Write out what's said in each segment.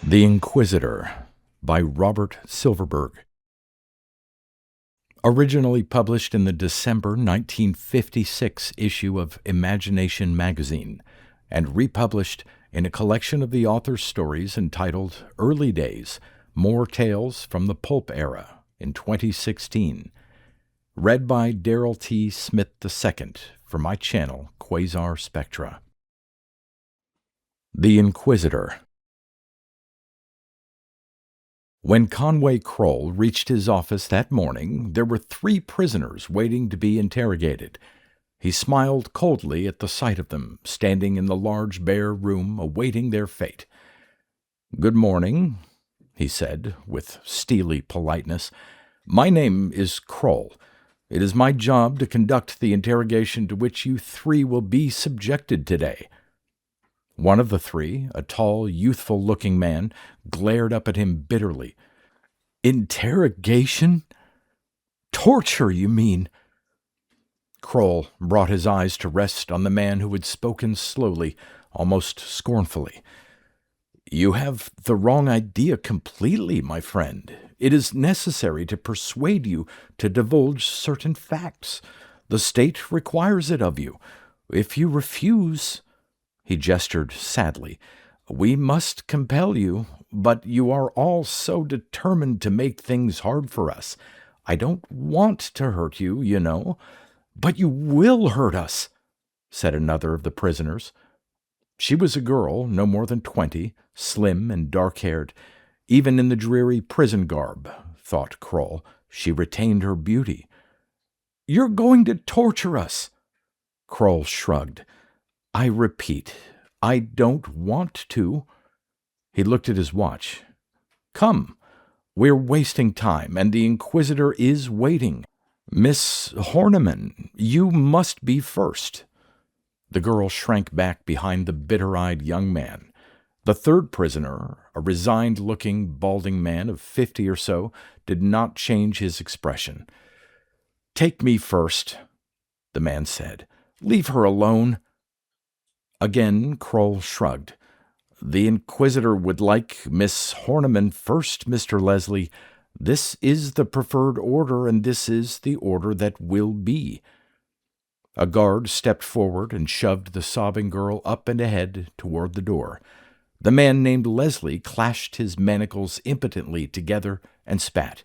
The Inquisitor by Robert Silverberg. Originally published in the December 1956 issue of Imagination magazine, and republished in a collection of the author's stories entitled Early Days, More Tales from the Pulp Era in 2016. Read by Darrell T. Smith II for my channel, Quasar Spectra. The Inquisitor. When Conway Kroll reached his office that morning, there were 3 prisoners waiting to be interrogated. He smiled coldly at the sight of them, standing in the large bare room awaiting their fate. "Good morning," he said, with steely politeness. "My name is Kroll. It is my job to conduct the interrogation to which you 3 will be subjected today." One of the 3, a tall, youthful-looking man, glared up at him bitterly. "Interrogation? Torture, you mean?" Kroll brought his eyes to rest on the man who had spoken slowly, almost scornfully. "You have the wrong idea completely, my friend. It is necessary to persuade you to divulge certain facts. The state requires it of you. If you refuse—" He gestured sadly. "We must compel you, but you are all so determined to make things hard for us. I don't want to hurt you, you know." "But you will hurt us," said another of the prisoners. She was a girl, no more than 20, slim and dark-haired. Even in the dreary prison garb, thought Kroll, she retained her beauty. "You're going to torture us." Kroll shrugged. "I repeat, I don't want to." He looked at his watch. "Come, we're wasting time, and the Inquisitor is waiting. Miss Horniman, you must be first." The girl shrank back behind the bitter-eyed young man. The 3rd prisoner, a resigned-looking, balding man of 50 or so, did not change his expression. "Take me first," the man said. "Leave her alone." Again Kroll shrugged. "The Inquisitor would like Miss Horniman first, Mr. Leslie. This is the preferred order, and this is the order that will be." A guard stepped forward and shoved the sobbing girl up and ahead toward the door. The man named Leslie clashed his manacles impotently together and spat.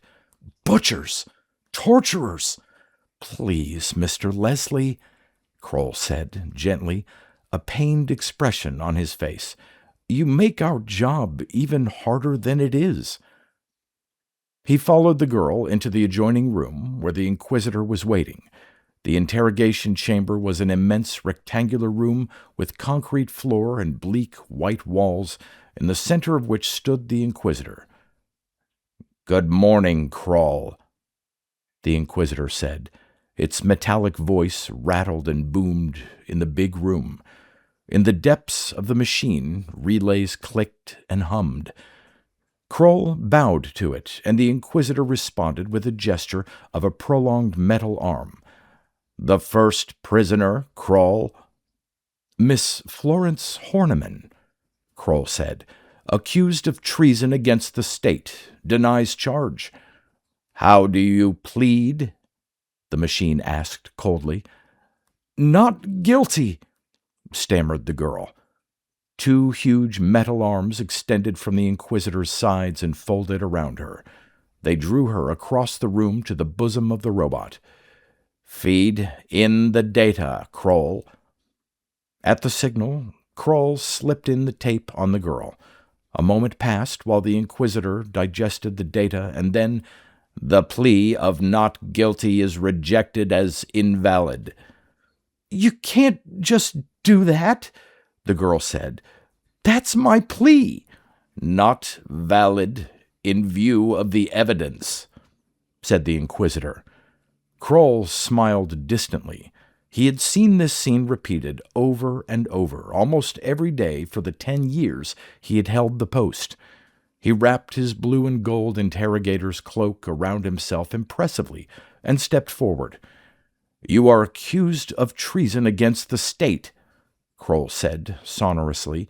"Butchers! Torturers!" "Please, Mr. Leslie," Kroll said gently, a pained expression on his face. "You make our job even harder than it is." He followed the girl into the adjoining room where the Inquisitor was waiting. The interrogation chamber was an immense rectangular room with concrete floor and bleak white walls, in the center of which stood the Inquisitor. "Good morning, Kroll," the Inquisitor said. Its metallic voice rattled and boomed in the big room. In the depths of the machine, relays clicked and hummed. Kroll bowed to it, and the Inquisitor responded with a gesture of a prolonged metal arm. "The first prisoner, Kroll." "Miss Florence Horniman," Kroll said, "accused of treason against the state, denies charge." "How do you plead?" the machine asked coldly. "Not guilty," stammered the girl. 2 huge metal arms extended from the Inquisitor's sides and folded around her. They drew her across the room to the bosom of the robot. "Feed in the data, Kroll." At the signal, Kroll slipped in the tape on the girl. A moment passed while the Inquisitor digested the data, and then The plea of not guilty is rejected as invalid." "You can't just do that," the girl said. "That's my plea." "Not valid in view of the evidence," said the Inquisitor. Kroll smiled distantly. He had seen this scene repeated over and over, almost every day for the 10 years he had held the post. He wrapped his blue and gold interrogator's cloak around himself impressively and stepped forward. "You are accused of treason against the state," Kroll said sonorously,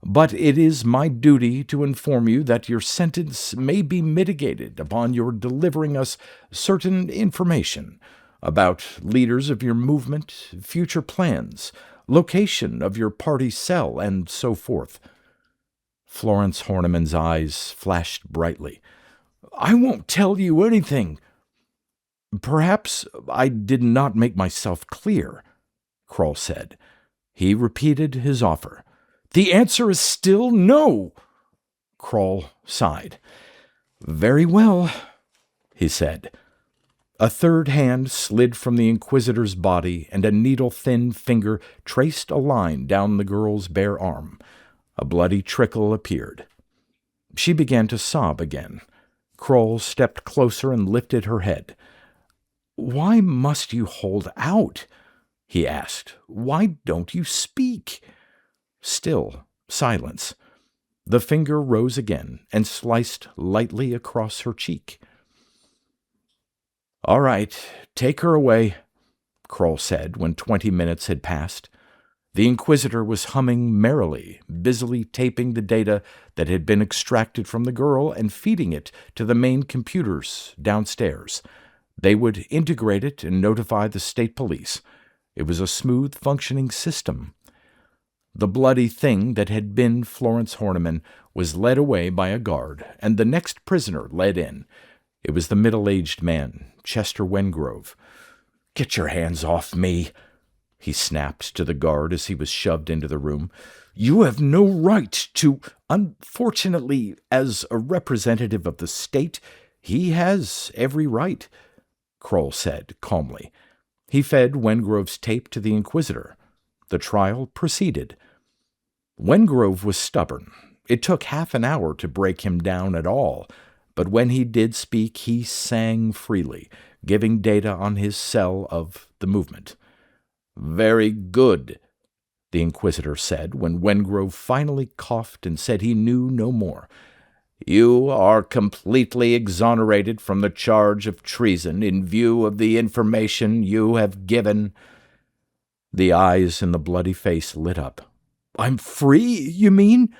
"but it is my duty to inform you that your sentence may be mitigated upon your delivering us certain information about leaders of your movement, future plans, location of your party cell, and so forth." Florence Horniman's eyes flashed brightly. "I won't tell you anything." "Perhaps I did not make myself clear," Kroll said. He repeated his offer. "The answer is still no." Kroll sighed. "Very well," he said. A third hand slid from the Inquisitor's body, and a needle-thin finger traced a line down the girl's bare arm. A bloody trickle appeared. She began to sob again. Kroll stepped closer and lifted her head. "Why must you hold out?" he asked. "Why don't you speak?" Still silence. The finger rose again and sliced lightly across her cheek. "All right, take her away," Kroll said when 20 minutes had passed. The Inquisitor was humming merrily, busily taping the data that had been extracted from the girl and feeding it to the main computers downstairs. They would integrate it and notify the state police. It was a smooth functioning system. The bloody thing that had been Florence Horniman was led away by a guard, and the next prisoner led in. It was the middle-aged man, Chester Wengrove. "Get your hands off me," he snapped to the guard as he was shoved into the room. "You have no right to—" "Unfortunately, as a representative of the state, he has every right," Kroll said calmly. He fed Wengrove's tape to the Inquisitor. The trial proceeded. Wengrove was stubborn. It took half an hour to break him down at all, but when he did speak, he sang freely, giving data on his cell of the movement. "Very good," the Inquisitor said when Wengrove finally coughed and said he knew no more. "You are completely exonerated from the charge of treason in view of the information you have given." The eyes in the bloody face lit up. "I'm free, you mean?"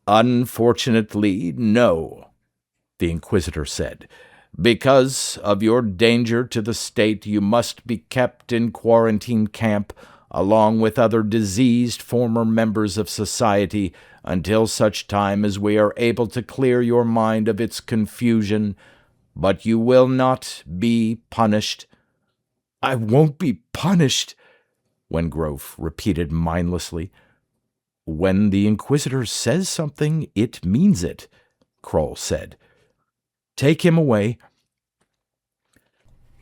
"Unfortunately, no," the Inquisitor said. "Because of your danger to the state, you must be kept in quarantine camp along with other diseased former members of society until such time as we are able to clear your mind of its confusion, but you will not be punished." "I won't be punished," Wengrove repeated mindlessly. "When the Inquisitor says something, it means it," Kroll said. "Take him away."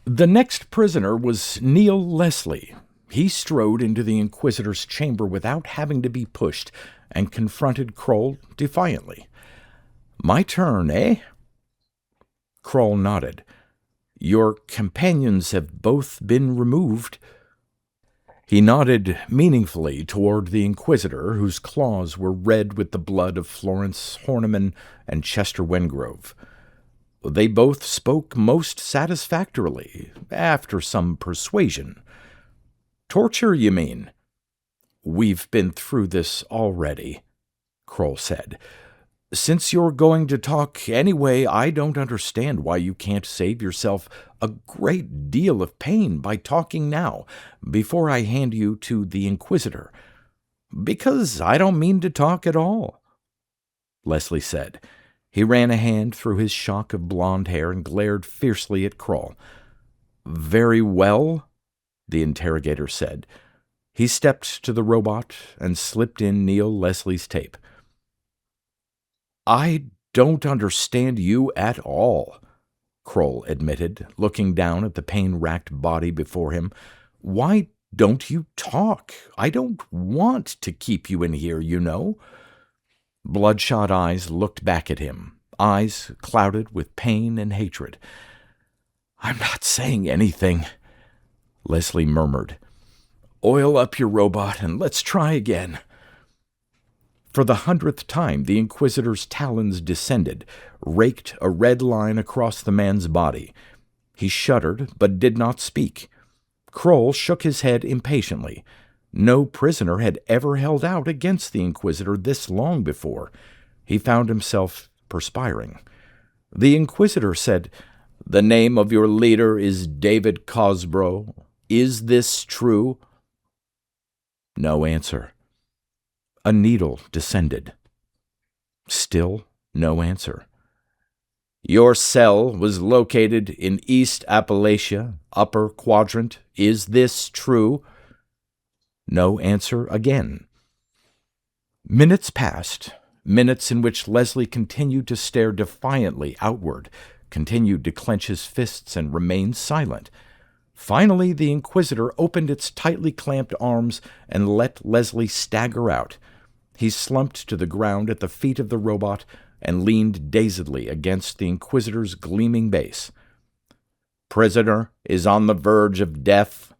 The next prisoner was Neil Leslie. He strode into the Inquisitor's chamber without having to be pushed and confronted Kroll defiantly. "My turn, eh?" Kroll nodded. "Your companions have both been removed." He nodded meaningfully toward the Inquisitor, whose claws were red with the blood of Florence Horniman and Chester Wengrove. They both spoke most satisfactorily, after some persuasion. "Torture, you mean?" "We've been through this already," Kroll said. "Since you're going to talk anyway, I don't understand why you can't save yourself a great deal of pain by talking now, before I hand you to the Inquisitor." "Because I don't mean to talk at all," Leslie said. He ran a hand through his shock of blonde hair and glared fiercely at Kroll. "Very well," the interrogator said. He stepped to the robot and slipped in Neil Leslie's tape. "I don't understand you at all," Kroll admitted, looking down at the pain-racked body before him. "Why don't you talk? I don't want to keep you in here, you know." Bloodshot eyes looked back at him, eyes clouded with pain and hatred. "I'm not saying anything," Leslie murmured. "Oil up your robot and let's try again." For the 100th time, the Inquisitor's talons descended, raked a red line across the man's body. He shuddered, but did not speak. Kroll shook his head impatiently. No prisoner had ever held out against the Inquisitor this long before. He found himself perspiring. The Inquisitor said, "The name of your leader is David Cosbro. Is this true?" No answer. A needle descended. Still no answer. "Your cell was located in East Appalachia, upper quadrant. Is this true?" No answer again. Minutes passed, minutes in which Leslie continued to stare defiantly outward, continued to clench his fists and remain silent. Finally, the Inquisitor opened its tightly clamped arms and let Leslie stagger out. He slumped to the ground at the feet of the robot and leaned dazedly against the Inquisitor's gleaming base. "Prisoner is on the verge of death,"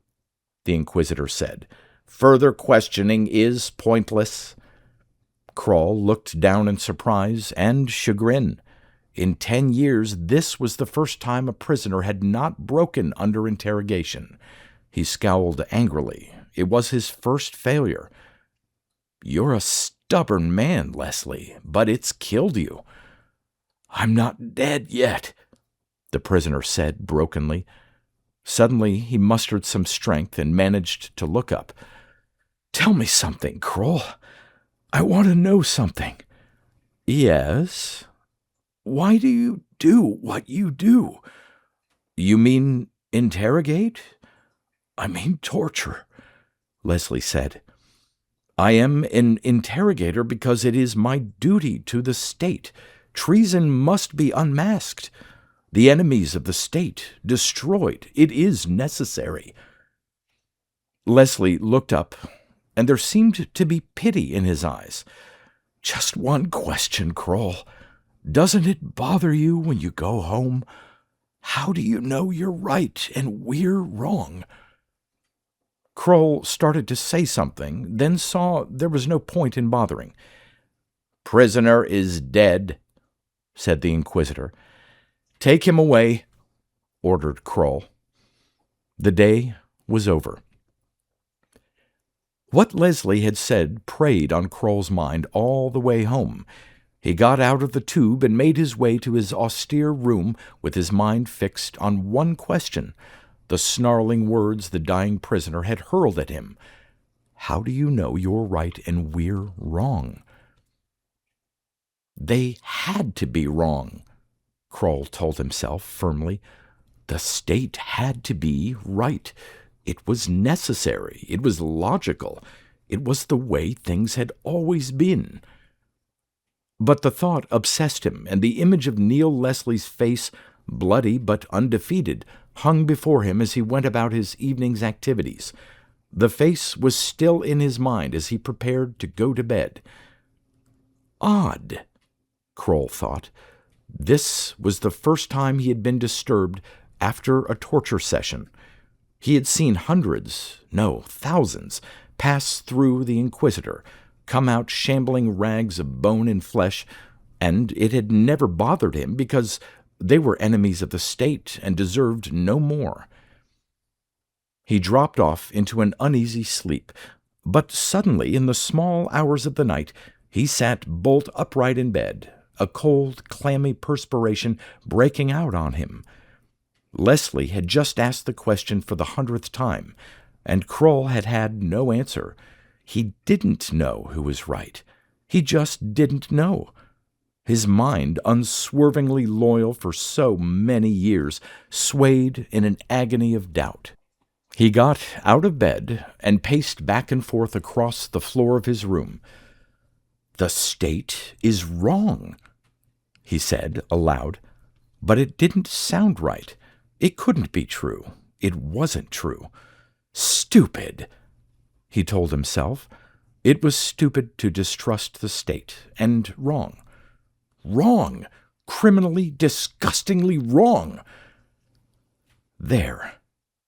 the Inquisitor said. "Further questioning is pointless." Kroll looked down in surprise and chagrin. In 10 years, this was the first time a prisoner had not broken under interrogation. He scowled angrily. It was his first failure. "You're a stubborn man, Leslie, but it's killed you." "I'm not dead yet," the prisoner said brokenly. Suddenly, he mustered some strength and managed to look up. "Tell me something, Kroll. I want to know something." "Yes? Why do you do what you do?" "You mean interrogate?" "I mean torture," Leslie said. "I am an interrogator because it is my duty to the state. Treason must be unmasked. The enemies of the state destroyed. It is necessary." Leslie looked up, and there seemed to be pity in his eyes. "Just one question, Kroll. Doesn't it bother you when you go home? How do you know you're right and we're wrong?" Kroll started to say something, then saw there was no point in bothering. "Prisoner is dead," said the Inquisitor. "Take him away," ordered Kroll. The day was over. What Leslie had said preyed on Kroll's mind all the way home. He got out of the tube and made his way to his austere room with his mind fixed on one question, the snarling words the dying prisoner had hurled at him. "How do you know you're right and we're wrong?" They had to be wrong, Kroll told himself firmly. The state had to be right. It was necessary. It was logical. It was the way things had always been. But the thought obsessed him, and the image of Neil Leslie's face, bloody but undefeated, hung before him as he went about his evening's activities. The face was still in his mind as he prepared to go to bed. Odd, Kroll thought. This was the first time he had been disturbed after a torture session. He had seen hundreds, no, thousands, pass through the Inquisitor, come out shambling rags of bone and flesh, and it had never bothered him because they were enemies of the state and deserved no more. He dropped off into an uneasy sleep, but suddenly, in the small hours of the night, he sat bolt upright in bed, a cold, clammy perspiration breaking out on him. Leslie had just asked the question for the 100th time, and Kroll had had no answer. He didn't know who was right. He just didn't know. His mind, unswervingly loyal for so many years, swayed in an agony of doubt. He got out of bed and paced back and forth across the floor of his room. "The state is wrong," he said aloud. But it didn't sound right. It couldn't be true. It wasn't true. Stupid, he told himself. It was stupid to distrust the state, and wrong. Wrong! Criminally, disgustingly wrong! There.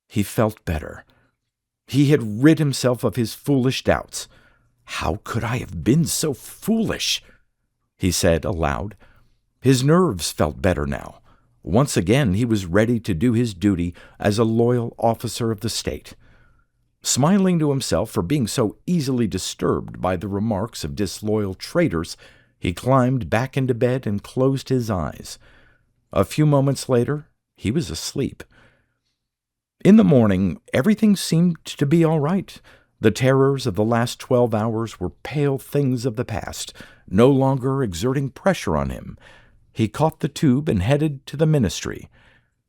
He felt better. He had rid himself of his foolish doubts. How could I have been so foolish? He said aloud. His nerves felt better now. Once again he was ready to do his duty as a loyal officer of the state. Smiling to himself for being so easily disturbed by the remarks of disloyal traitors, he climbed back into bed and closed his eyes. A few moments later, he was asleep. In the morning, everything seemed to be all right. The terrors of the last 12 hours were pale things of the past, no longer exerting pressure on him. He caught the tube and headed to the ministry.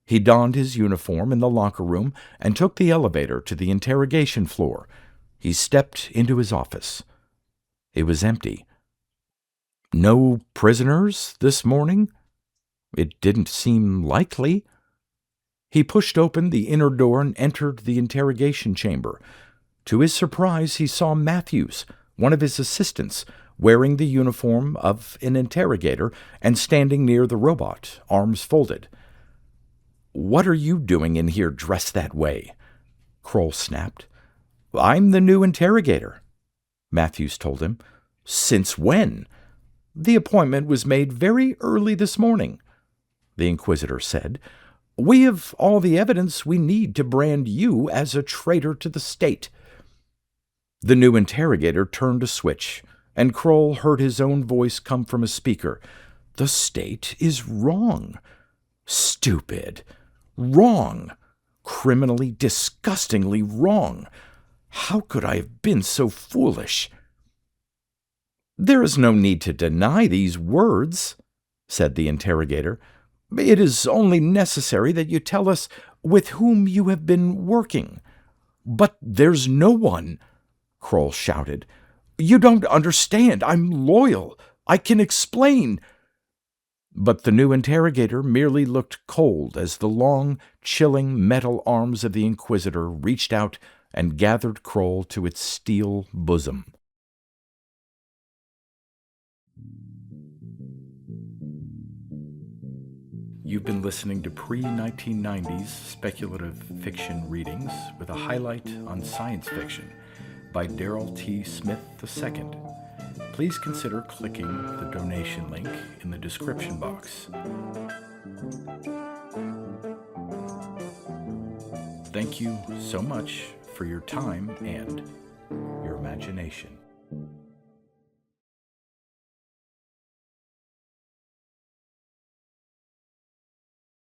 He donned his uniform in the locker room and took the elevator to the interrogation floor. He stepped into his office. It was empty. No prisoners this morning? It didn't seem likely. He pushed open the inner door and entered the interrogation chamber. To his surprise, he saw Matthews, one of his assistants, wearing the uniform of an interrogator and standing near the robot, arms folded. "What are you doing in here dressed that way?" Kroll snapped. "I'm the new interrogator," Matthews told him. "Since when?" "The appointment was made very early this morning," the Inquisitor said. "We have all the evidence we need to brand you as a traitor to the state." The new interrogator turned a switch, and Kroll heard his own voice come from a speaker. "The state is wrong. Stupid. Wrong. Criminally, disgustingly wrong. How could I have been so foolish?" "There is no need to deny these words," said the interrogator. "It is only necessary that you tell us with whom you have been working." "But there's no one," Kroll shouted. "You don't understand. I'm loyal. I can explain." But the new interrogator merely looked cold as the long, chilling metal arms of the Inquisitor reached out and gathered Kroll to its steel bosom. You've been listening to pre-1990s speculative fiction readings with a highlight on science fiction by Darrell T. Smith II. Please consider clicking the donation link in the description box. Thank you so much for your time and your imagination.